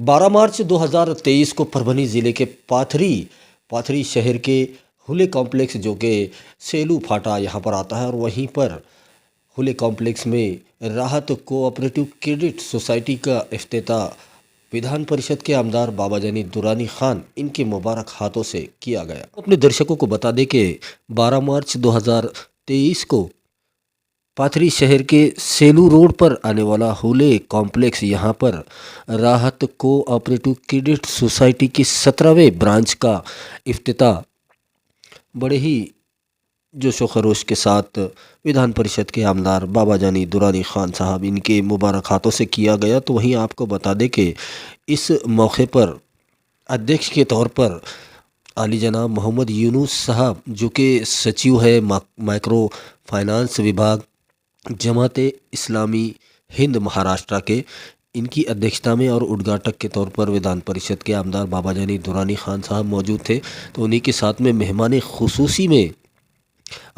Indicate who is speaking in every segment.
Speaker 1: 12 मार्च 2023 को परभनी ज़िले के पाथरी शहर के हुले कॉम्प्लेक्स जो कि सेलू फाटा यहाँ पर आता है और वहीं पर हुले कॉम्प्लेक्स में राहत कोऑपरेटिव क्रेडिट सोसाइटी का इफ्तिताह विधान परिषद के आमदार बाबाजानी दुरानी खान इनके मुबारक हाथों से किया गया। अपने दर्शकों को बता दें कि 12 मार्च 2023 को पाथरी शहर के सेलू रोड पर आने वाला हुले कॉम्प्लेक्स यहाँ पर राहत कोऑपरेटिव क्रेडिट सोसाइटी की 17वें ब्रांच का इफ्तिताह बड़े ही जोशो खरोश के साथ विधान परिषद के आमदार बाबाजानी दुरानी खान साहब इनके मुबारक हाथों से किया गया। तो वहीं आपको बता दें कि इस मौके पर अध्यक्ष के तौर पर आली जनाब मोहम्मद यूनुस साहब जो कि सचिव है माइक्रो फाइनेंस विभाग जमाते इस्लामी हिंद महाराष्ट्र के, इनकी अध्यक्षता में और उद्घाटक के तौर पर विधान परिषद के आमदार बाबाजानी दुरानी खान साहब मौजूद थे। तो उन्हीं के साथ में मेहमान खुसूसी में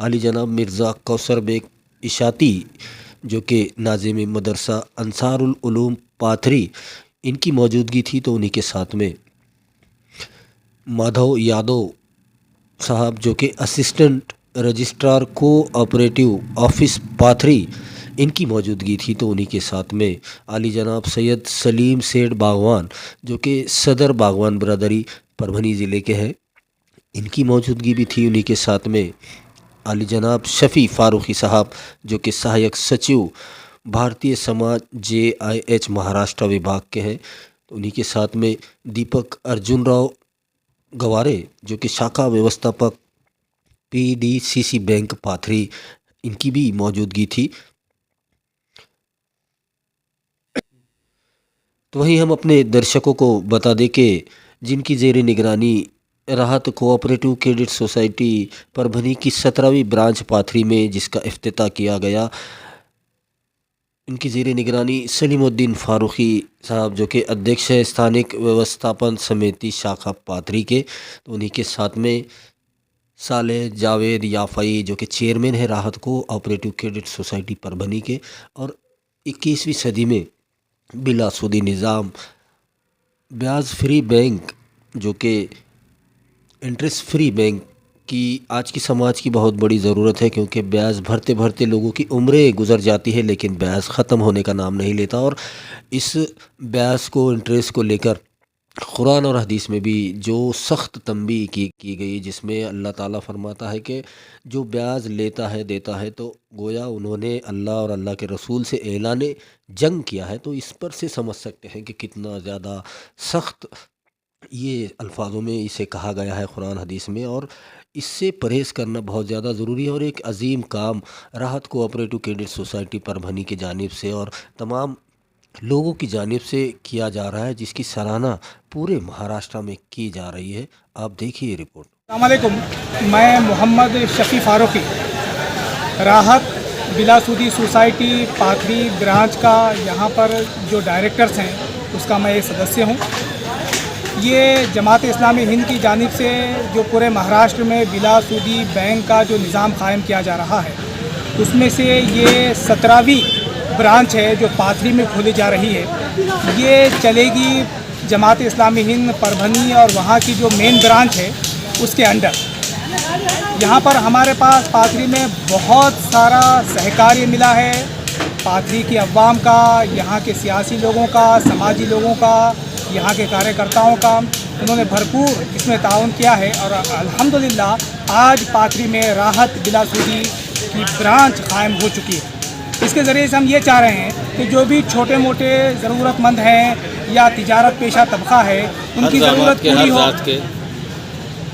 Speaker 1: आली जनाब मिर्ज़ा कौसर बेग इशाती जो कि नाज़िम मदरसा अंसारुल उलूम पाथरी इनकी मौजूदगी थी। तो उन्हीं के साथ में माधव यादव साहब जो कि असिस्टेंट रजिस्ट्रार कोऑपरेटिव ऑफिस पाथरी इनकी मौजूदगी थी। तो उन्हीं के साथ में आली जनाब सैयद सलीम सेठ बागवान जो कि सदर बागवान बरदरी परभनी ज़िले के हैं, इनकी मौजूदगी भी थी। उन्हीं के साथ में आली जनाब शफ़ी फ़ारूक़ी साहब जो कि सहायक सचिव भारतीय समाज JIH महाराष्ट्र विभाग के हैं। तो उन्हीं के साथ में दीपक अर्जुन राव गवारे जो कि शाखा व्यवस्थापक PDCC बैंक पाथरी इनकी भी मौजूदगी थी। तो वहीं हम अपने दर्शकों को बता दें कि जिनकी ज़ेर निगरानी राहत कोऑपरेटिव क्रेडिट सोसाइटी परभनी की 17वीं ब्रांच पाथरी में जिसका इफ्तिताह किया गया, इनकी ज़ेर निगरानी सलीमुद्दीन फ़ारूक़ी साहब जो कि अध्यक्ष है स्थानिक व्यवस्थापन समिति शाखा पाथरी के। तो उन्हीं के साथ में साले जावेद याफ़ई जो कि चेयरमैन है राहत कोऑपरेटिव क्रेडिट सोसाइटी परभनी के। और 21वीं सदी में बिलासुदी निज़ाम ब्याज फ्री बैंक जो कि इंटरेस्ट फ्री बैंक की आज की समाज की बहुत बड़ी ज़रूरत है, क्योंकि ब्याज भरते भरते लोगों की उम्रें गुजर जाती है लेकिन ब्याज ख़त्म होने का नाम नहीं लेता। और इस ब्याज को इंटरेस्ट को लेकर कुरान और हदीस में भी जो सख्त तंबीह की गई, जिसमें अल्लाह ताला फरमाता है कि जो ब्याज लेता है देता है, तो गोया उन्होंने अल्लाह और अल्लाह के रसूल से ऐलान जंग किया है। तो इस पर से समझ सकते हैं कि कितना ज़्यादा सख्त ये अल्फाजों में इसे कहा गया है कुरान हदीस में, और इससे परहेज़ करना बहुत ज़्यादा ज़रूरी है। और एक अजीम काम राहत कोऑपरेटिव क्रेडिट सोसाइटी परभनी की जानिब से और तमाम लोगों की जानिब से किया जा रहा है, जिसकी सराहना पूरे महाराष्ट्र में की जा रही है। आप देखिए रिपोर्ट।
Speaker 2: अस्सलाम वालेकुम, मैं मोहम्मद शफ़ी फ़ारूक़ी राहत बिलासुदी सोसाइटी पाथरी ब्रांच का यहाँ पर जो डायरेक्टर्स हैं उसका मैं एक सदस्य हूँ। ये जमात इस्लामी हिंद की जानिब से जो पूरे महाराष्ट्र में बिलासुदी बैंक का जो निज़ाम कायम किया जा रहा है, उसमें से ये 17वीं ब्रांच है जो पाथरी में खोली जा रही है। ये चलेगी जमात इस्लामी हिंद परभनी और वहाँ की जो मेन ब्रांच है उसके अंडर। यहाँ पर हमारे पास पाथरी में बहुत सारा सहकार्य मिला है, पाथरी की अवाम का, यहाँ के सियासी लोगों का, समाजी लोगों का, यहाँ के कार्यकर्ताओं का, उन्होंने भरपूर इसमें ताउन किया है। और अल्हम्दुलिल्लाह आज पाथरी में राहत बिलासुदी की ब्रांच कायम हो चुकी है। इसके ज़रिए से हम ये चाह रहे हैं कि जो भी छोटे मोटे ज़रूरतमंद हैं या तिजारत पेशा तबका है, उनकी ज़रूरत पूरी हो,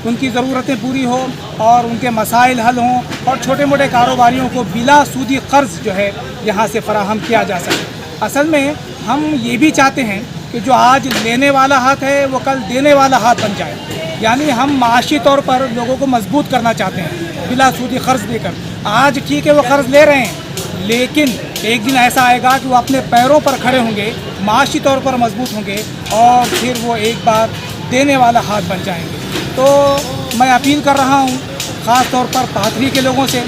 Speaker 2: उनकी ज़रूरतें पूरी हो और उनके मसाइल हल हों, और छोटे मोटे कारोबारियों को बिला सूदी क़र्ज़ जो है यहाँ से फ़राहम किया जा सके। असल में हम ये भी चाहते हैं कि जो आज लेने वाला हाथ है वो कल देने वाला हाथ बन जाए। यानी हम माशी तौर पर लोगों को मजबूत करना चाहते हैं बिला सूदी क़र्ज़ देकर। आज ठीक है वो क़र्ज़ ले रहे हैं, लेकिन एक दिन ऐसा आएगा कि वो अपने पैरों पर खड़े होंगे, माशी तौर पर मजबूत होंगे और फिर वो एक बार देने वाला हाथ बन जाएंगे। तो मैं अपील कर रहा हूँ ख़ास तौर पर पाथरी के लोगों से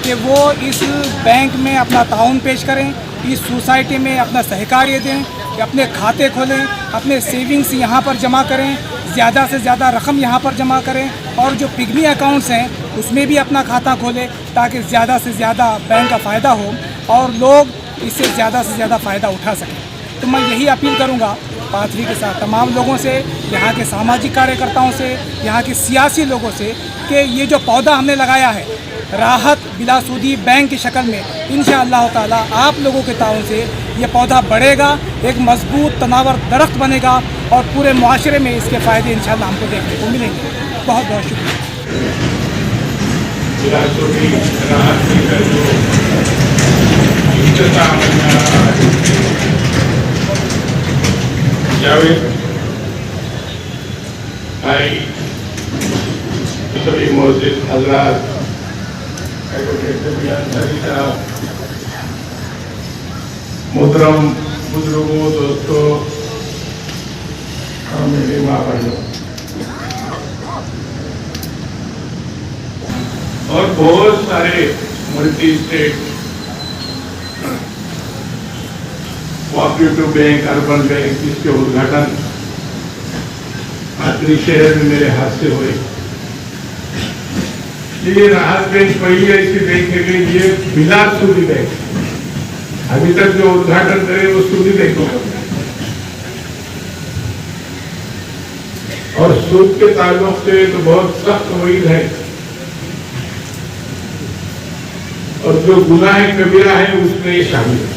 Speaker 2: कि वो इस बैंक में अपना ताउन पेश करें, इस सोसाइटी में अपना सहकार्य दें कि अपने खाते खोलें, अपने सेविंग्स यहाँ पर जमा करें, ज़्यादा से ज़्यादा रकम यहाँ पर जमा करें और जो पिग्मी अकाउंट्स हैं उसमें भी अपना खाता खोलें ताकि ज़्यादा से ज़्यादा बैंक का फ़ायदा हो और लोग इससे ज़्यादा से ज़्यादा फ़ायदा उठा सकें। तो मैं यही अपील करूँगा पाथरी के साथ तमाम लोगों से, यहाँ के सामाजिक कार्यकर्ताओं से, यहाँ के सियासी लोगों से कि ये जो पौधा हमने लगाया है राहत बिलासूदी बैंक की शक्ल में, इंशाअल्लाह ताला आप लोगों के ताउन से ये पौधा बढ़ेगा, एक मजबूत तनावर दरख्त बनेगा और पूरे मुआशरे में इसके फ़ायदे इंशाअल्लाह हमको देखने को मिलेंगे। बहुत बहुत शुक्रिया।
Speaker 3: बिलासूदी राहत लेकर जो इख्तिताम जावेद भाई, सभी मोहसिन हजरात, मोहतरम बुजुर्गों, दोस्तों और मेरे माँ बहनों और बहुत सारे multi state cooperative bank, urban bank, इसके उद्घाटन पाथरी शहर में मेरे हाथ से हुए। ये राहत बैंक पहली ऐसी बैंक है कि ये बिलासूदी बैंक, अभी तक जो उद्घाटन करे वो सूदी बैंकों का, और सूद के ताल्लुक से तो बहुत सख्त वईद है और जो गुनाह कबीरा है उसमें ये शामिल है।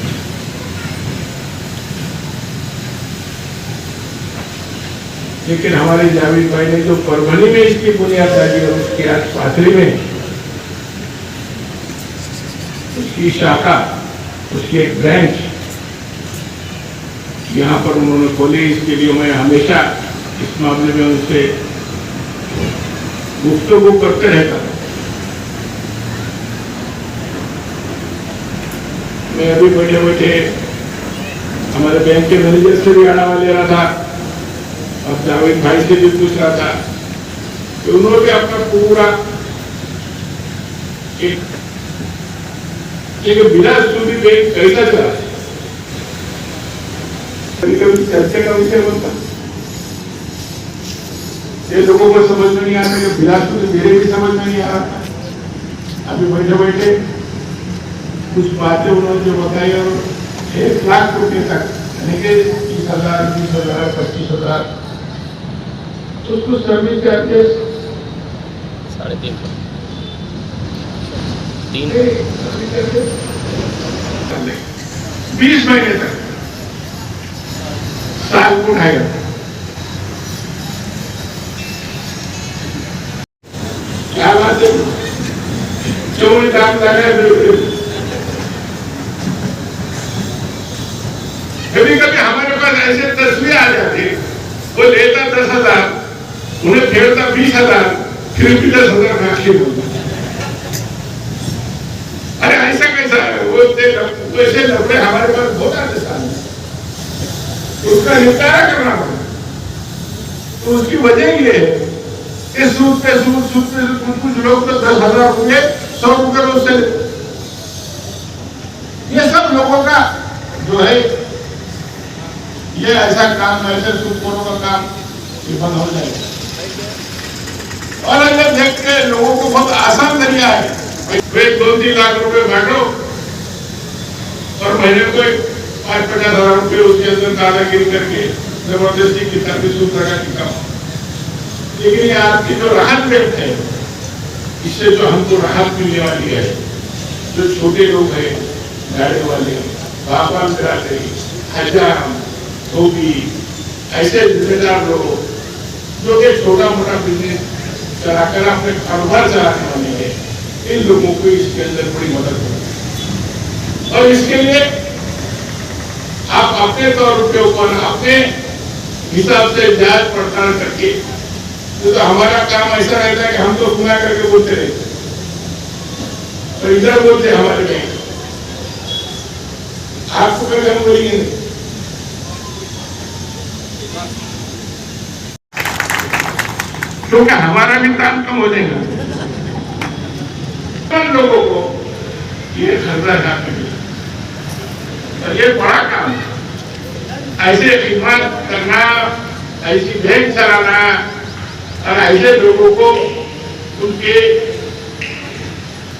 Speaker 3: लेकिन हमारे जावेद भाई ने जो परभनी में इसकी बुनियाद डाली है, उसकी आज पाथरी में उसकी शाखा, उसकी एक ब्रांच यहाँ पर उन्होंने खोली। इसके लिए मैं हमेशा इस मामले में उनसे गुफ्तगू करते रहता हूँ। मैं अभी बैठे बैठे हमारे बैंक के मैनेजर से भी आड़ा ले रहा था और जावेद भाई से भी पूछ रहा था कि उन्होंने अपना पूरा एक बिलासूदी बैंक कैसा चला। कभी कभी चर्चा का विषय बनता, ये लोगों को समझ में नहीं आता, कि बिलासूदी मेरे भी समझ में नहीं आ रहा। अभी बैठे बैठे कुछ बातें उन्होंने जो बताई और 1 लाख रुपए तक, यानी कि 30,000, 20,000, 25,000, तो उसको सर्विस चार्जेस 20 महीने तक साल को उठाएगा। क्या बात है, चौड़ काम लगा। कभी कभी हमारे पास ऐसे तस्वीर आ जाती, वो लेता 10,000, उन्हें फेरता 20,000, फिर भी 10,000 राशि होता। अरे ऐसा कैसा है? वो ऐसे लफड़े हमारे पास बहुत आते सामने, उसका निपटारा करना पड़ता। तो उसकी वजह ये है कि सूद पे कुछ लोग तो 10,000 रुपये, 100 रुपये उससे, ये सब लोगों का जो है ये ऐसा काम, ऐसे सूदखोरों का काम ये बंद हो जाएगा। और अगर देख के लोगों को बहुत आसान जरिया है, वे 2-3 लाख रुपए बांटो और महीने को 5-50,000 रुपये उसके अंदर दादागिरी करके जबरदस्ती की तरफ सूद लगा के काम। लेकिन ये आपकी जो राहत बैंक है, इससे जो हमको राहत मिलने वाली है, जो छोटे लोग हैं, गाड़ी वाले, बाबा बिरादरी, हजाम, धोबी, ऐसे जिम्मेदार लोग जो कि छोटा मोटा बिजनेस चलाकर अपने कारोबार चलाने वाले हैं, इन लोगों को इसके अंदर बड़ी मदद होगी। और इसके लिए आप अपने तौर के ऊपर अपने हिसाब से जांच पड़ताल करके, तो हमारा काम ऐसा रहता है कि हम तो सुना करके बोलते रहते, तो इधर बोलते हमारे बैंक, आपको कभी हम बोलेंगे नहीं। क्योंकि हमारा भी काम कम हो जाएगा। लोगों को ये खर्चा काम मिलेगा, और ये बड़ा काम है। ऐसे खिदमत करना, ऐसी बैंक चलाना और ऐसे लोगों को उनके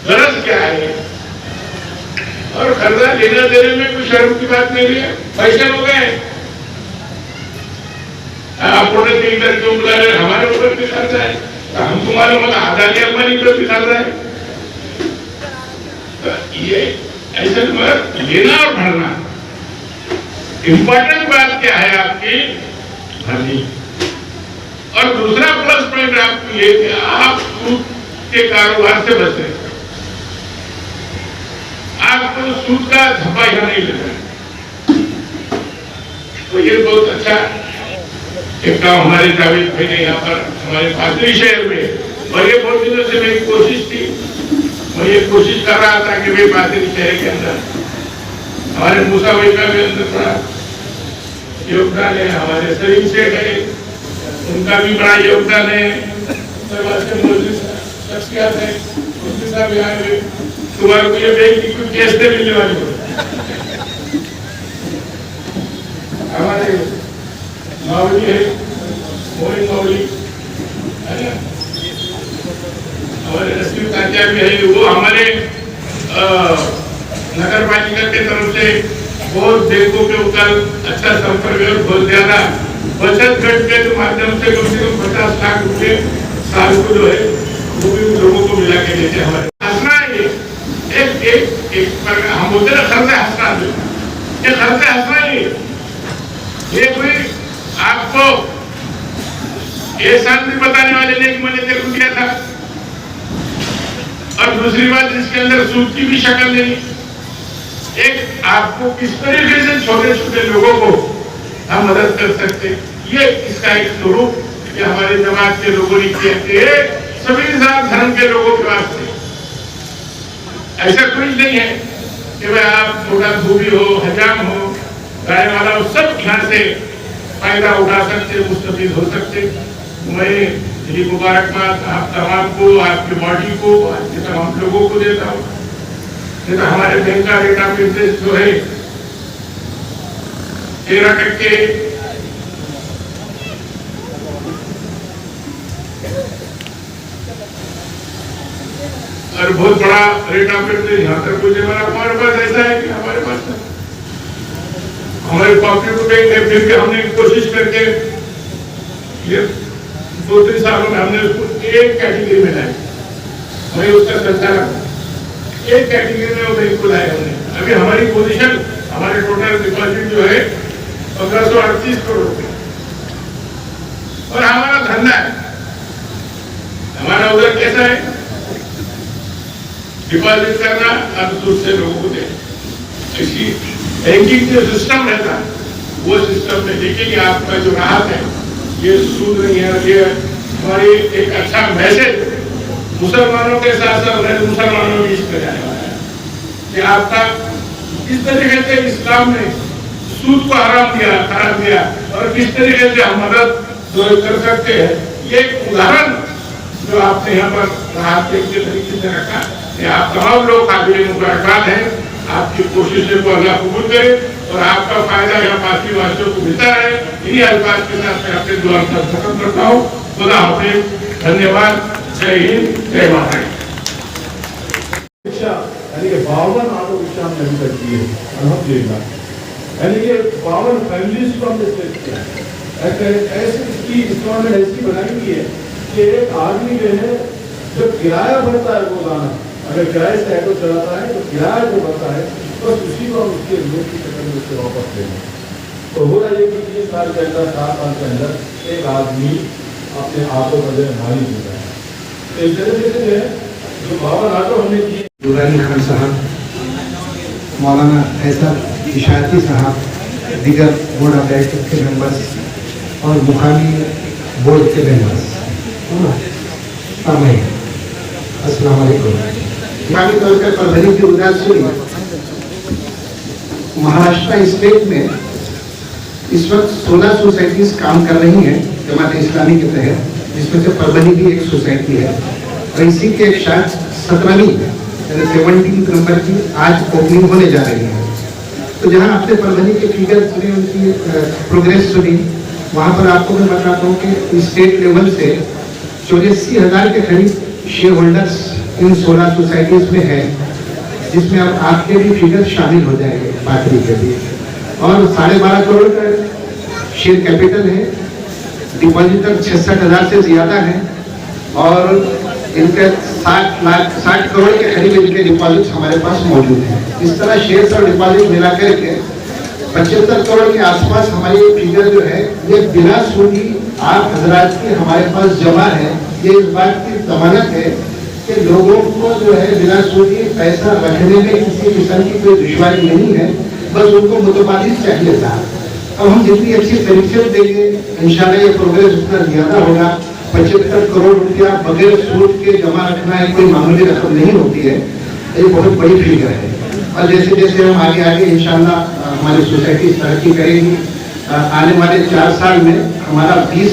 Speaker 3: गरज क्या है और कर्जा लेना देने में कोई शर्म की बात नहीं है। पैसे हो गए, आप तीन करके बुला रहे, हमारे ऊपर भी कर्जा है, तो हम तुम्हारे मतलब आदानी अंबानी पर भी कर्जा है। तो ये ऐसे लेना और भरना, इंपॉर्टेंट बात क्या है आपकी भरनी। और दूसरा प्लस पॉइंट आपको ये कि आप सूद के कारोबार से बच रहे, आपको सूद का धब्बा यहाँ नहीं लग रहा। तो ये बहुत अच्छा एक काम हमारे जावेद भाई ने यहाँ पर हमारे पाथरी शहर में, और ये बहुत दिनों से मेरी कोशिश थी, मैं ये कोशिश कर रहा था कि वे पाथरी शहर के अंदर हमारे मूसा भाई का भी अंदर थोड़ा योगदान है, हमारे सलीम शेख है उनका भी बड़ा योगदान है, शख्सियत है उसके साथ भी आए। तुम्हारे को ये बैंक की कोई केस नहीं मिलने वाली हो। हमारे मावली है, मोइन मावली है ना, हमारे रसीद कांचा भी है, वो हमारे नगर पालिका के तरफ से बहुत बैंकों के ऊपर अच्छा संपर्क है, बहुत ज्यादा बचत गट के माध्यम से कम 50 लाख रुपए साल को जो है वो भी लोगों को मिला के देते हैं। हमारे हंसना है, एक पर हम बोलते हैं खर्चा हंसना, ये खर्चा हंसना ही, ये कोई आपको एहसान भी बताने वाले नहीं कि मैंने तेरे को दिया था, और दूसरी बात इसके अंदर सूद की भी शक्ल नहीं। एक आपको किस तरीके से छोटे छोटे लोगों को हम मदद कर सकते, ये इसका एक स्वरूप कि हमारे जमात के लोगों ने किया कि सभी धर्म के लोगों के वास्ते ऐसा कुछ नहीं है कि भाई आप छोटा धोबी हो, हजाम हो, गाय वाला हो, सब यहाँ से फायदा उठा सकते, मुस्तफीद हो सकते। मैं मेरी मुबारकबाद आप तमाम को, आपकी बॉडी को, आपके तमाम लोगों को देता हूँ। नहीं तो हमारे बैंक का रेट ऑफ इंटरेस्ट जो है 13%, और बहुत बड़ा रेट ऑफ इंटरेस्ट यहाँ तक मुझे हमारे पास ऐसा है कि हमारे पास हमारे कोऑपरेटिव बैंक है, फिर भी हमने कोशिश करके ये 2-3 सालों में हमने उसको एक कैटेगरी में लाया, वही उसका संचालक एक कैटेगरी में वो बैंक को लाया हमने। अभी हमारी पोजीशन, हमारे टोटल डिपॉजिट जो है 1538 करोड़ रुपए, और हमारा धंधा है, हमारा उधर कैसा है डिपॉजिट करना और दूसरे लोगों को देना। इसी बैंकिंग जो सिस्टम रहता है वो सिस्टम में देखिए आपका जो राहत है ये सूद नहीं है, ये हमारी एक अच्छा मैसेज मुसलमानों के साथ साथ मुसलमानों भी इसमें जाने वाला है कि आपका इस तरीके से इस्लाम ने सूद को हराम दिया, खराब दिया, और किस तरीके से हम मदद कर सकते हैं। ये एक उदाहरण जो आपने यहाँ पर राहत के तरीके से रखा, आप तमाम लोग काबिल मुबारकबाद हैं, आपकी कोशिशों को अल्लाह कबूल करे और आपका फायदा यहाँ पार्टी वासियों को मिलता है। इन्हीं अल्फाज के साथ मैं अपने दुआ खत्म करता हूँ। खुदा हाफिज़, धन्यवाद, जय हिंद, जय माता।
Speaker 4: यानी कि 52 ऑटो रिक्शा में अभी तक दिए अल्हम्दुलिल्लाह, यानी कि 52 फैमिलीज को हमने सेव किया। ऐसे इसकी इंस्टॉलमेंट ऐसी बनाई हुई है कि एक आदमी जो है जो किराया भरता है रोजाना, अगर किराए से ऑटो चलाता है तो किराया जो भरता है बस उसी को हम उसके लोन की शक्ल में उससे वापस देंगे। तो हो रहा है कि 3 साल के अंदर, 4 साल के अंदर एक आदमी अपने ऑटो का जो है मालिक हो जाए। तो इस तरह से जो है जो 52 ऑटो हमने किए,
Speaker 5: दुरानी खान साहब, मौलाना फैसल इशाती साहब, दीगर बोर्ड ऑफ डायरेक्टर के मेंबर्स और मुकामी बोर्ड के मेंबर्स, अस्सलाम वालेकुम। मुकामी तौर पर परभनी की उदासी महाराष्ट्र स्टेट में इस वक्त 16 सोसाइटीज काम कर रही हैं जमात इस्लामी के तहत, जिसमें से परभनी भी एक सोसाइटी है, और इसी के एक साथ 17वीं 17 नंबर की आज ओपनिंग होने जा रही है। तो जहाँ आपने परभनी के फिगर सुने, उनकी प्रोग्रेस सुनी, वहाँ पर आपको मैं बताता हूँ कि स्टेट लेवल से 84,000 के करीब शेयर होल्डर्स इन 16 सोसाइटीज़ में है, जिसमें अब आपके भी फिगर शामिल हो जाएंगे पाथरी के भी। और 12.5 करोड़ का शेयर कैपिटल है, डिपॉजिटर 66,000 से ज़्यादा है और इनके 60 करोड़ के करीब इनके डिपॉजिट हमारे पास मौजूद हैं। इस तरह शेयर्स और डिपॉजिट मिलाकर के 75 करोड़ के आसपास हमारी फिगर जो है ये बिना सूदी आप हजरात की हमारे पास जमा है। ये इस बात की जमानत है कि लोगों को जो है बिना सूदी पैसा रखने में किसी किस्म की कोई दुश्वारी नहीं है, बस उनको मुतबादिल चाहिए था। अब हम जितनी अच्छी तरीके से देंगे इंशाल्लाह ये प्रोग्रेस उतना ज़्यादा होगा। 75 करोड़ रुपया बगैर सूद के जमा रखना एक कोई मामूली रकम नहीं होती है, ये बहुत बड़ी फिगर है। और जैसे जैसे हम आगे आगे इंशाल्लाह हमारी सोसाइटी तरक्की करेगी, आने वाले 4 साल में हमारा 20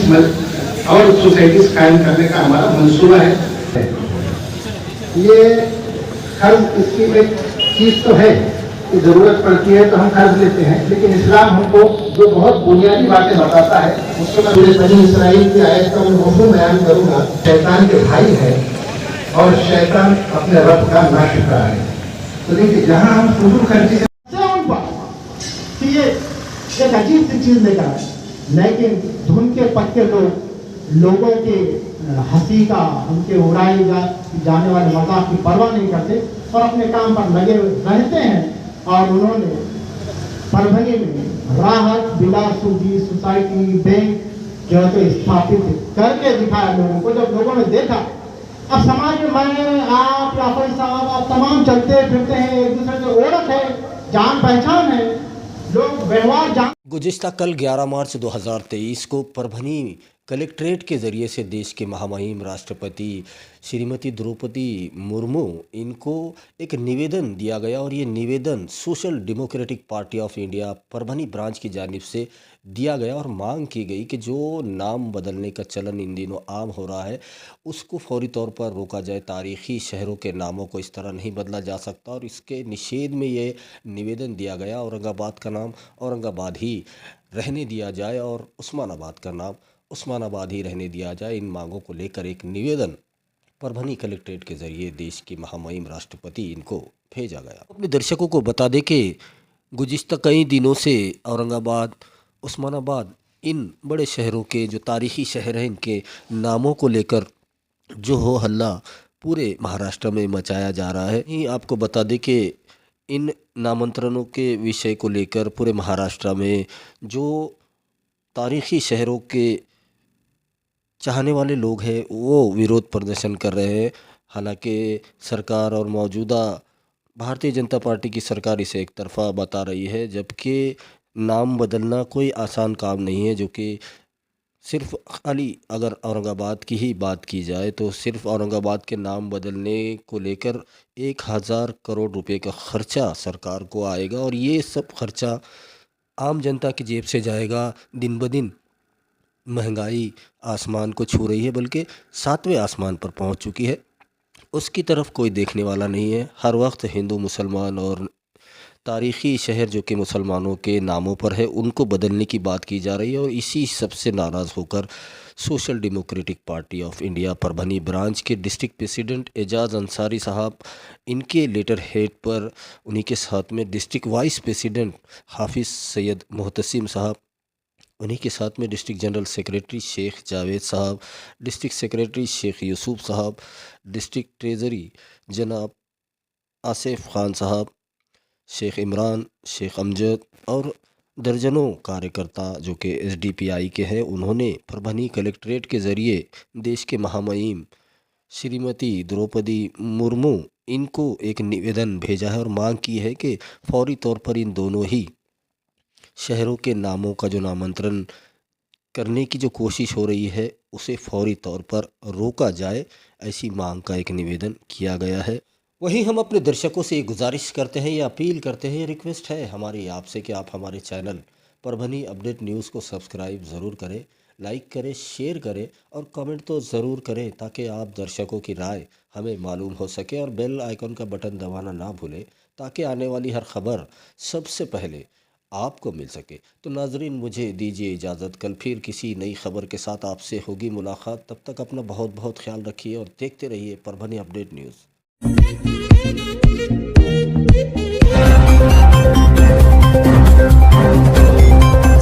Speaker 5: और सोसाइटीज कायम करने का हमारा मंसूबा है। ये कर्ज इसकी एक चीज़ तो है कि ज़रूरत पड़ती है तो हम कर्ज लेते हैं, लेकिन इस्लाम हमको जो बहुत बुनियादी बातें बताता है उसको मैं पूरे बनी इसराइल की आयत का मफहूम बयान करूँगा। शैतान के भाई है और शैतान अपने रब का नाशुक्र है। तो देखिए जहाँ हम फजूल खर्ची से कि ये एक अजीब सी चीज़ लेकर आए, लेकिन धुन के पक्के लोगों के हंसी का, उनके उड़ाए जाने वाले मजाक की परवाह नहीं करते और अपने काम पर लगे रहते हैं। और उन्होंने परभनी में राहत बिलासुदी सोसाइटी बैंक जो है तो स्थापित करके दिखाया लोगों को। जब लोगों ने देखा, अब समाज में मैं आप या कोई साहब आप तमाम चलते फिरते हैं, एक दूसरे से ओळख है, जान पहचान है, लोग व्यवहार जान।
Speaker 1: गुज़िश्ता कल 11 मार्च 2023 को परभनी कलेक्ट्रेट के ज़रिए से देश के महामहिम राष्ट्रपति श्रीमती द्रौपदी मुर्मू इनको एक निवेदन दिया गया और ये निवेदन social democratic party of India Parbhani branch की जानिब से दिया गया और मांग की गई कि जो नाम बदलने का चलन इन दिनों आम हो रहा है उसको फौरी तौर पर रोका जाए। तारीख़ी शहरों के नामों को इस तरह नहीं बदला जा सकता और इसके निषेध में ये निवेदन दिया गया। औरंगाबाद का नाम औरंगाबाद ही रहने दिया जाए और उस्मानाबाद का नाम उस्मानाबाद ही रहने दिया जाए। इन मांगों को लेकर एक निवेदन परभनी कलेक्ट्रेट के ज़रिए देश के महामहिम राष्ट्रपति इनको भेजा गया। अपने दर्शकों को बता दें कि गुज़िश्ता कई दिनों से औरंगाबाद उस्मानाबाद इन बड़े शहरों के जो तारीख़ी शहर हैं इनके नामों को लेकर जो हो हल्ला पूरे महाराष्ट्र में मचाया जा रहा है। ही आपको बता दें कि इन नामांतरणों के विषय को लेकर पूरे महाराष्ट्र में जो तारीख़ी शहरों के चाहने वाले लोग हैं वो विरोध प्रदर्शन कर रहे हैं। हालांकि सरकार और मौजूदा भारतीय जनता पार्टी की सरकार इसे एक तरफ़ा बता रही है, जबकि नाम बदलना कोई आसान काम नहीं है। जो कि सिर्फ खाली अगर औरंगाबाद की ही बात की जाए तो सिर्फ औरंगाबाद के नाम बदलने को लेकर 1000 करोड़ रुपए का ख़र्चा सरकार को आएगा और ये सब खर्चा आम जनता की जेब से जाएगा। दिन ब दिन महंगाई आसमान को छू रही है, बल्कि 7वें आसमान पर पहुंच चुकी है। उसकी तरफ कोई देखने वाला नहीं है। हर वक्त हिंदू मुसलमान और तारीख़ी शहर जो कि मुसलमानों के नामों पर है उनको बदलने की बात की जा रही है और इसी सबसे नाराज़ होकर social democratic party of India Parbhani branch के डिस्ट्रिक्ट प्रेसिडेंट एजाज़ अंसारी साहब, इनके लेटर हेड पर उन्हीं के साथ में डिस्ट्रिक्ट वाइस प्रेसिडेंट हाफिज़ सैयद मोहतसिम साहब, उन्हीं के साथ में district general secretary Sheikh Javed sahab, district secretary Sheikh Yusuf साहब, डिस्ट्रिक्ट ट्रेजरी जनाब आसिफ खान साहब, शेख इमरान, शेख अमजद और दर्जनों कार्यकर्ता जो कि SDPI के हैं, उन्होंने परभनी कलेक्ट्रेट के ज़रिए देश के महामहिम श्रीमती द्रौपदी मुर्मू इनको एक निवेदन भेजा है और मांग की है कि फौरी तौर पर इन दोनों ही शहरों के नामों का जो नामांतरण करने की जो कोशिश हो रही है उसे फौरी तौर पर रोका जाए, ऐसी मांग का एक निवेदन किया गया है। वहीं हम अपने दर्शकों से गुजारिश करते हैं या अपील करते हैं, रिक्वेस्ट है हमारी आपसे कि आप हमारे चैनल परभनी अपडेट न्यूज़ को सब्सक्राइब ज़रूर करें, लाइक करें, शेयर करें और कमेंट तो ज़रूर करें ताकि आप दर्शकों की राय हमें मालूम हो सके और बेल आइकन का बटन दबाना ना भूलें ताकि आने वाली हर खबर सबसे पहले आपको मिल सके। तो नाजरीन, मुझे दीजिए इजाज़त, कल फिर किसी नई खबर के साथ आपसे होगी मुलाकात। तब तक अपना बहुत बहुत ख्याल रखिए और देखते रहिए परभनी अपडेट न्यूज़।